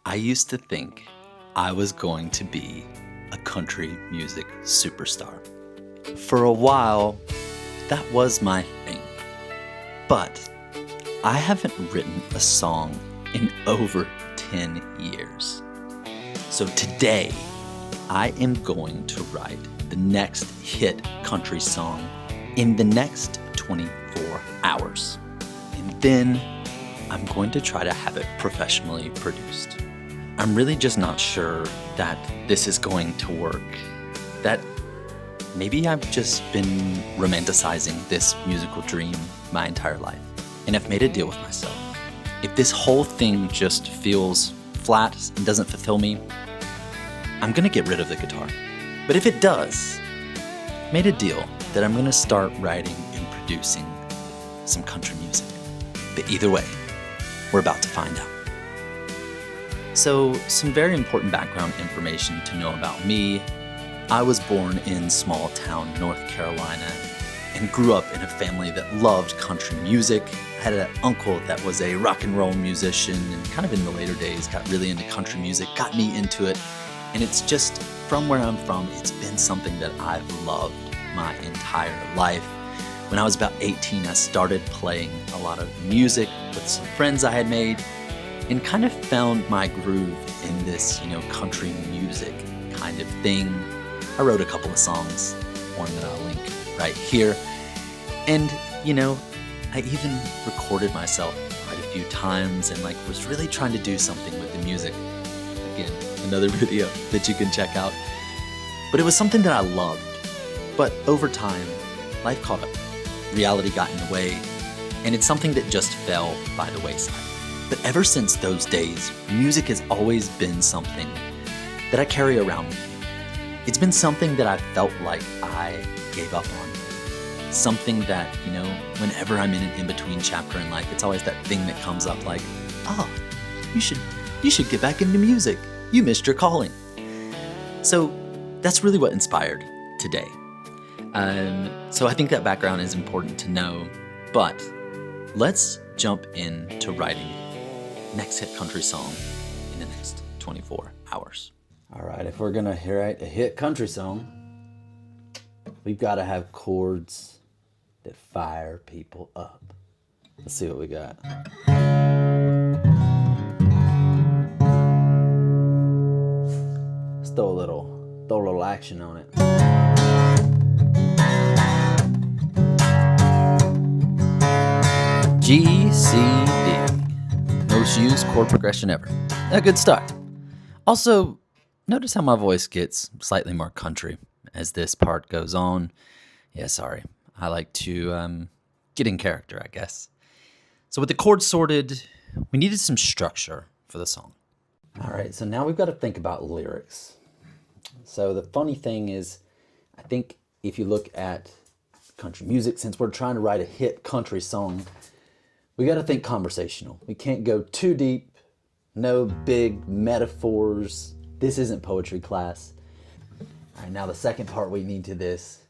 I used to think I was going to be a country music superstar. For a while, that was my thing. But I haven't written a song in over 10 years. So today, I am going to write the next hit country song in the next 24 hours. And then I'm going to try to have it professionally produced. I'm really just not sure that this is going to work. That maybe I've just been romanticizing this musical dream my entire life. And I've made a deal with myself. If this whole thing just feels flat and doesn't fulfill me, I'm gonna get rid of the guitar. But if it does, I made a deal that I'm gonna start writing and producing some country music. But either way, we're about to find out. So, some very important background information to know about me. I was born in small town North Carolina and grew up in a family that loved country music. I had an uncle that was a rock and roll musician and kind of in the later days got really into country music, got me into it. And it's just, from where I'm from, it's been something that I've loved my entire life. When I was about 18, I started playing a lot of music with some friends I had made and kind of found my groove in this, country music kind of thing. I wrote a couple of songs, one that I'll link right here. And, I even recorded myself quite a few times and was really trying to do something with the music. Again, another video that you can check out. But it was something that I loved. But over time, life caught up. Reality got in the way, and it's something that just fell by the wayside. But ever since those days, music has always been something that I carry around with me. It's been something that I felt like I gave up on. Something that, whenever I'm in an in-between chapter in life, it's always that thing that comes up like, oh, you should get back into music. You missed your calling. So that's really what inspired today. So I think that background is important to know, but let's jump into writing next hit country song in the next 24 hours. All right, if we're gonna write a hit country song, we've got to have chords that fire people up. Let's see what we got. Let's throw a little action on it. G, C, D. Most used chord progression ever. A good start. Also, notice how my voice gets slightly more country as this part goes on. Yeah, sorry. I like to get in character, I guess. So with the chords sorted, we needed some structure for the song. All right, so now we've got to think about lyrics. So the funny thing is, I think if you look at country music, since we're trying to write a hit country song, we got to think conversational. We can't go too deep, no big metaphors. This isn't poetry class. All right, now the second part we need to this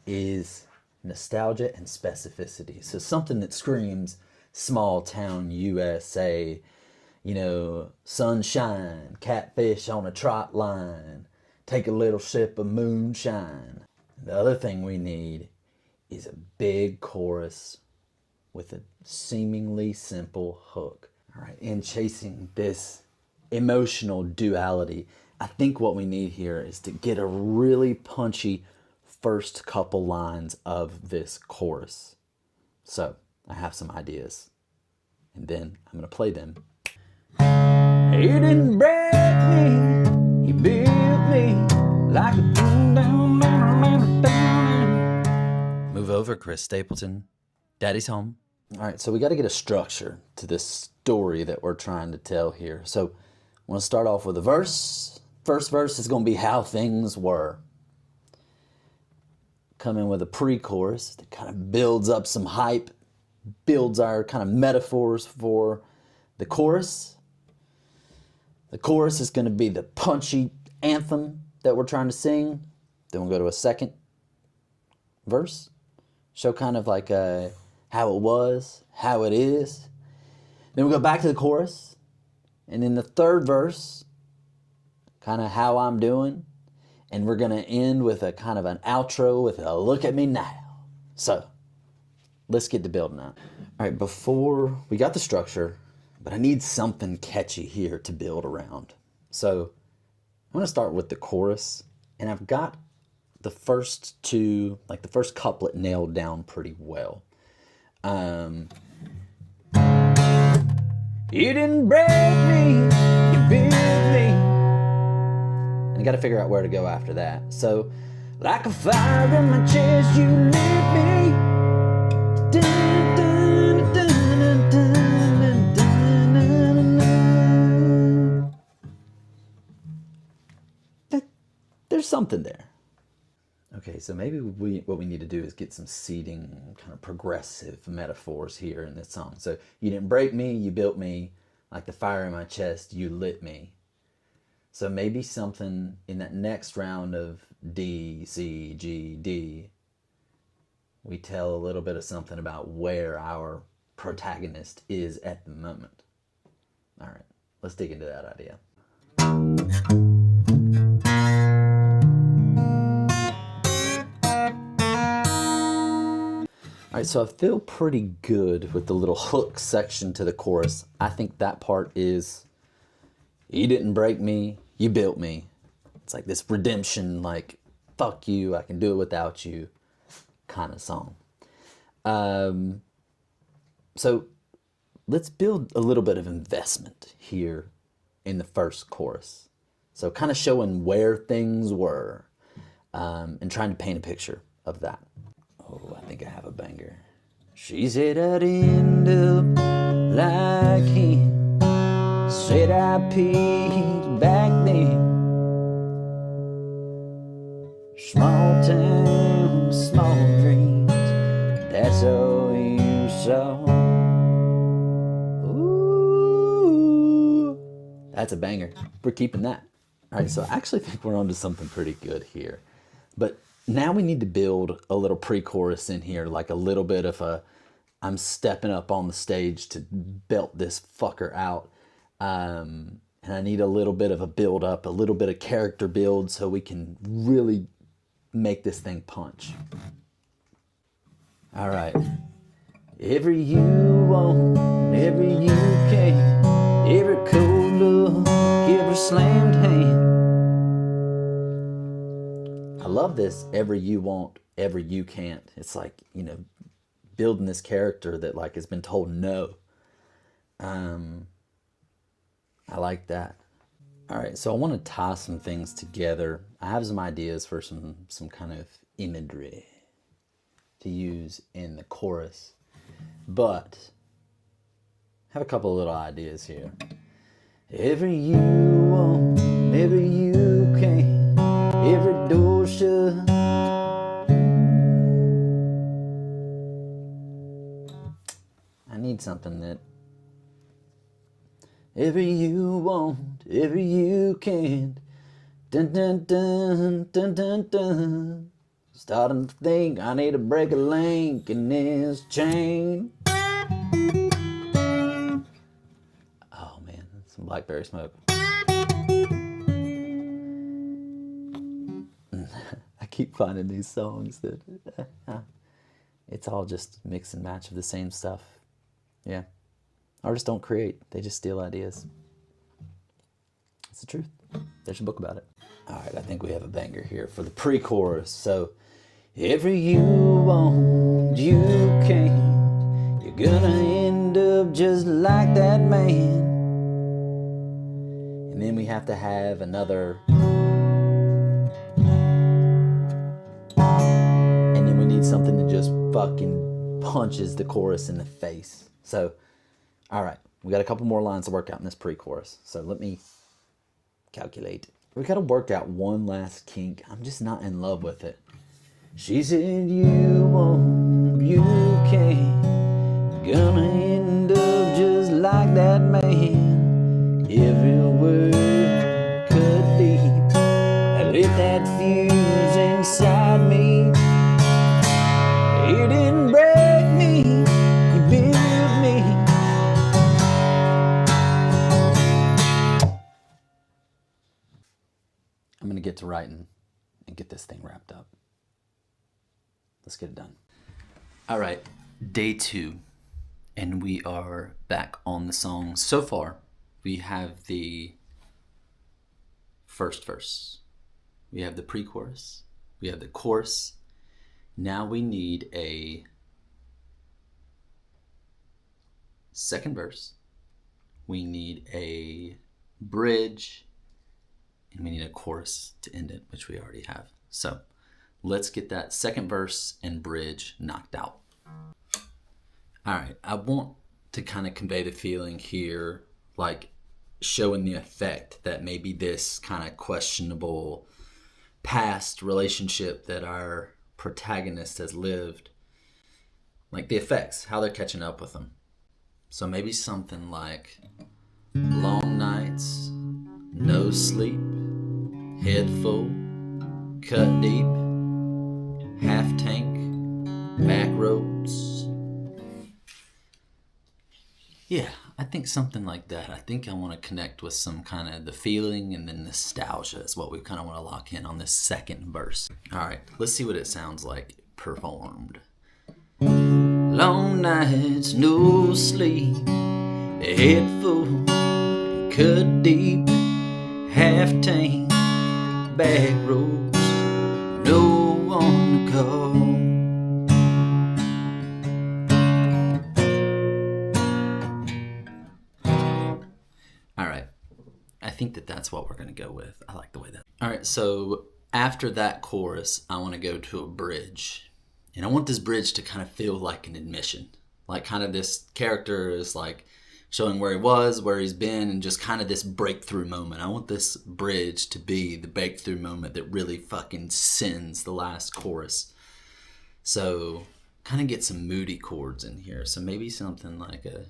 is nostalgia and specificity. So something that screams small town USA, sunshine, catfish on a trot line, take a little sip of moonshine. The other thing we need is a big chorus with a seemingly simple hook. All right, in chasing this emotional duality, I think what we need here is to get a really punchy first couple lines of this chorus. So I have some ideas, and then I'm gonna play them. He didn't break me, he built me like a Move over, Chris Stapleton. Daddy's home. All right, so we got to get a structure to this story that we're trying to tell here. So I want to start off with a verse. First verse is going to be how things were. Come in with a pre-chorus that kind of builds up some hype, builds our kind of metaphors for the chorus. The chorus is going to be the punchy anthem that we're trying to sing. Then we'll go to a second verse. Show kind of like how it was, how it is. Then we'll go back to the chorus. And then the third verse, kind of how I'm doing. And we're going to end with a kind of an outro with a look at me now. So, let's get to building out. All right, before we got the structure, but I need something catchy here to build around. So, I'm going to start with the chorus. And I've got the first two, like the first couplet nailed down pretty well. You didn't break me, you built me. And you got to figure out where to go after that. So, like a fire in my chest, you lit me. Dun, dun, dun, dun, dun, dun, dun. There's something there. Okay, so maybe what we need to do is get some seeding, kind of progressive metaphors here in this song. So, you didn't break me, you built me. Like the fire in my chest, you lit me. So maybe something in that next round of D, C, G, D, we tell a little bit of something about where our protagonist is at the moment. All right, let's dig into that idea. All right, so I feel pretty good with the little hook section to the chorus. I think that part is, you didn't break me, you built me. It's like this redemption, like, fuck you, I can do it without you kind of song. So let's build a little bit of investment here in the first chorus. So kind of showing where things were and trying to paint a picture of that. Oh, I think I have a banger. She said I'd end up like him. Said I peaked back then. Small town, small dreams. That's all you saw. Ooh, that's a banger. We're keeping that. All right, so I actually think we're onto something pretty good here. But now we need to build a little pre-chorus in here, like a little bit of a, I'm stepping up on the stage to belt this fucker out. And I need a little bit of a build up, a little bit of character build so we can really make this thing punch. All right. Every you want, every you can, every cold look, every slammed hand. I love this, every you want, every you can't. It's like, you know, building this character that like has been told no. I like that. All right, so I want to tie some things together. I have some ideas for some kind of imagery to use in the chorus, but I have a couple of little ideas here. Every you want, every you can, every door shut. I need something that every you want, every you can. Dun dun dun dun dun dun. Starting to think I need to break a link in this chain. Oh man, some blackberry smoke. I keep finding these songs that it's all just mix and match of the same stuff. Yeah. Artists don't create, they just steal ideas. It's the truth. There's a book about it. All right, I think we have a banger here for the pre-chorus. So, every you want, you can't. You're gonna end up just like that man. And then we have to have another. And then we need something that just fucking punches the chorus in the face. So, all right, we got a couple more lines to work out in this pre-chorus. So let me calculate. We got to work out one last kink. I'm just not in love with it. She said you won't, you can't. Gonna end up just like that man. Every word cut deep. I lit that fuse inside me. You didn't break me, you built me. I'm going to get to writing and get this thing wrapped up. Let's get it done. All right, day 2, and we are back on the song. So far, we have the first verse, we have the pre-chorus, we have the chorus. Now we need a second verse, we need a bridge, and we need a chorus to end it, which we already have. So let's get that second verse and bridge knocked out. All right, I want to kind of convey the feeling here, like showing the effect that maybe this kind of questionable past relationship that our protagonist has lived, like the effects, how they're catching up with them. So maybe something like long nights, no sleep, head full, cut deep, half tank, back roads. Yeah, I think something like that. I think I want to connect with some kind of the feeling and then nostalgia is what we kind of want to lock in on this second verse. All right, let's see what it sounds like performed. Long nights, no sleep, head full, cut deep, half tank, back roads, no one to call. All right, I think that's what we're going to go with. I like the way that. All right, so after that chorus, I want to go to a bridge. And I want this bridge to kind of feel like an admission. Like kind of this character is like showing where he was, where he's been, and just kind of this breakthrough moment. I want this bridge to be the breakthrough moment that really fucking sends the last chorus. So kind of get some moody chords in here. So maybe something like a...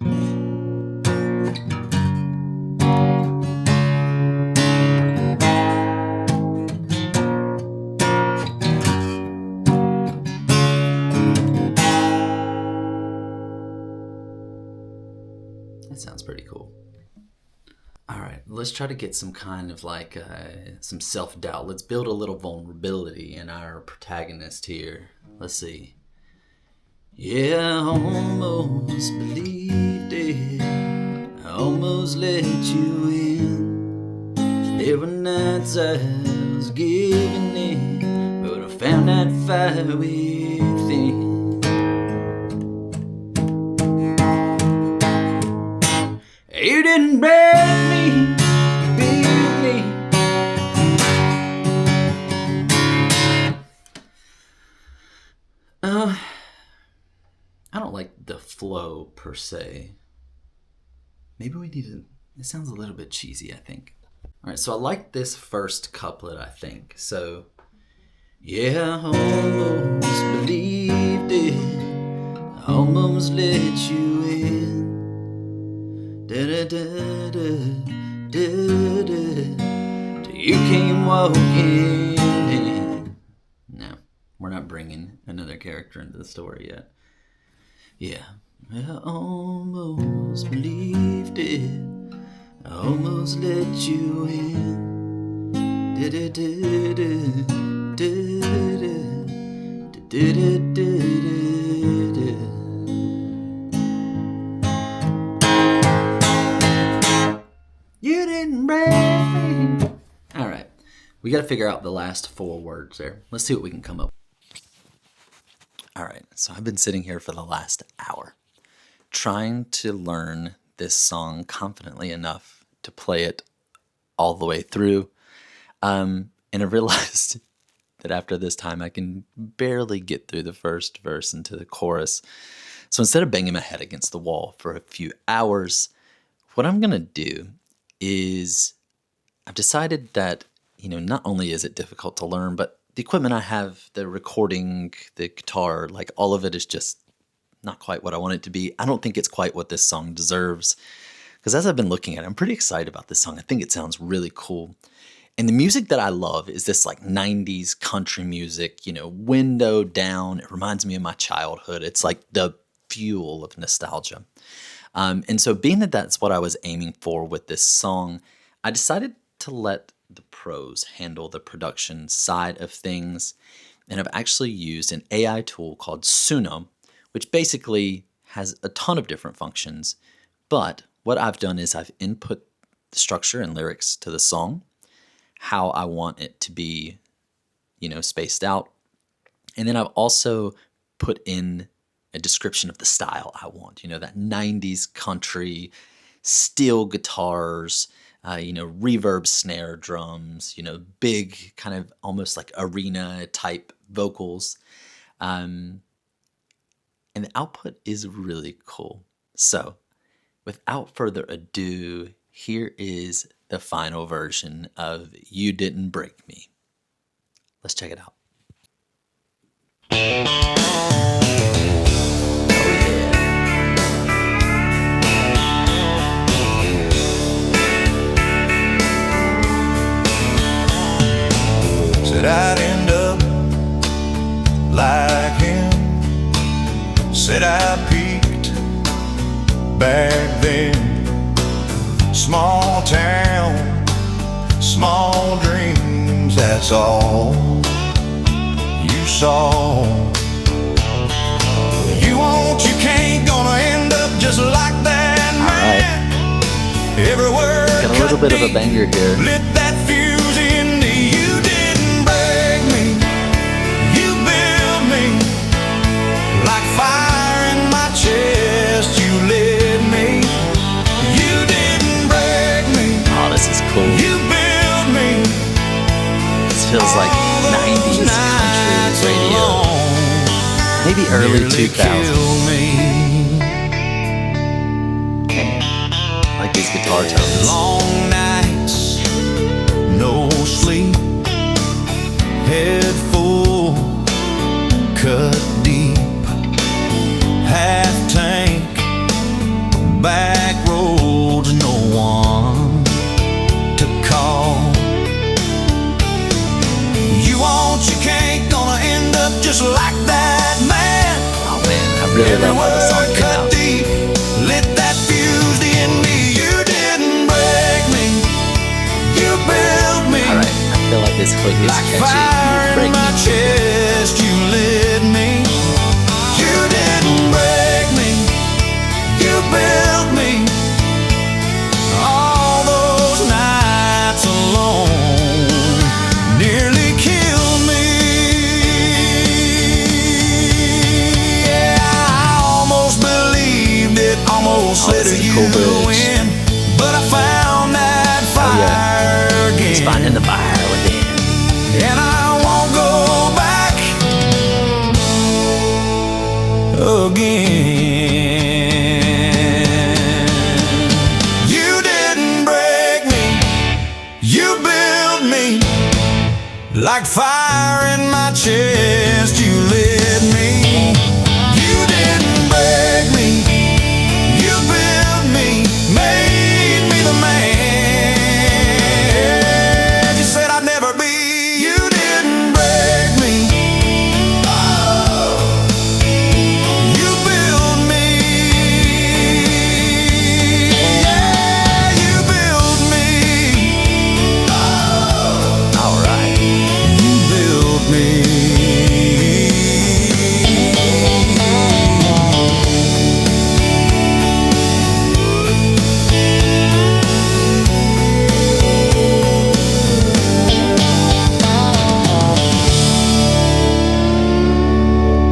That sounds pretty cool. All right, let's try to get some kind of like some self-doubt. Let's build a little vulnerability in our protagonist here. Let's see. Yeah, I almost believed it. I almost let you in. There were nights I was giving in, but I found that fire within. You didn't break me, beat me. I don't like the flow per se. Maybe we need to... It sounds a little bit cheesy, I think. All right, so I like this first couplet, I think. So, yeah, I almost believed it. I almost let you in. Till you came walking in. No, we're not bringing another character into the story yet. Yeah, I almost believed it. I almost let you in. You didn't break me. All right, we got to figure out the last 4 words there. Let's see what we can come up with. All right, so I've been sitting here for the last hour trying to learn this song confidently enough to play it all the way through. And I realized that after this time, I can barely get through the first verse into the chorus. So instead of banging my head against the wall for a few hours, what I'm going to do is I've decided that, not only is it difficult to learn, but the equipment I have, the recording, the guitar, like all of it is just not quite what I want it to be. I don't think it's quite what this song deserves. Because as I've been looking at it, I'm pretty excited about this song. I think it sounds really cool. And the music that I love is this like 90s country music, window down. It reminds me of my childhood. It's like the fuel of nostalgia. And so being that that's what I was aiming for with this song, I decided to let the pros handle the production side of things. And I've actually used an AI tool called Suno, which basically has a ton of different functions. But what I've done is I've input the structure and lyrics to the song, how I want it to be, spaced out. And then I've also put in a description of the style I want, that 90s country, steel guitars, reverb snare drums, big kind of almost like arena type vocals. And the output is really cool. So without further ado, here is the final version of You Didn't Break Me. Let's check it out. Said I'd end up like him. Said I peaked back then. Small town, small dreams, that's all you saw. You want, you can't, gonna end up just like that man. Right. Everywhere got a little bit of a banger here. Lit that fuse in the you didn't break me. You built me like fire in my chest. You lit me. You didn't break me. Oh, this is cool. You built me. This feels like 90s country radio. Maybe early 2000s. Like these guitar tones. Long nights, no sleep, head full, cut deep, half tank, back roads, no one to call. You want, you can't, gonna end up just like that man. Oh man, I really love how the song came out. Deep, lit that fuse in me. You didn't break me. You built me. Alright, I feel like this hook is Like catchy. fire Break in my me. chest, you lit me. You didn't break me. You built me. All those nights alone nearly killed me. Yeah, I almost believed it, almost let this is a you cool go bridge. in, but I found that fire He's again. finding the fire within. And I won't go back again. You didn't break me. You built me like fire in my chest. You lit me. You didn't break me. You built me, made me the man you said I'd never be. You didn't break me. You built me. Yeah, you built me. Alright. You built me.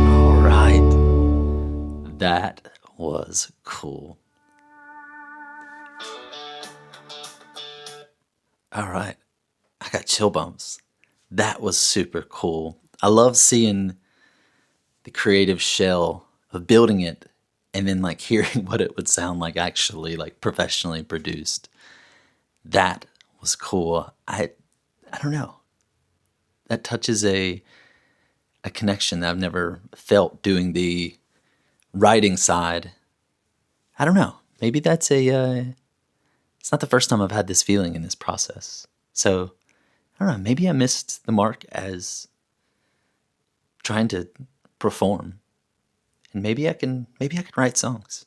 Alright. That was cool. Alright. I got chill bumps. That was super cool. I love seeing the creative shell of building it and then like hearing what it would sound like actually like professionally produced. That was cool. I don't know. That touches a connection that I've never felt doing the writing side. I don't know. Maybe that's it's not the first time I've had this feeling in this process. So, I don't know. Maybe I missed the mark as trying to perform. And maybe I can write songs.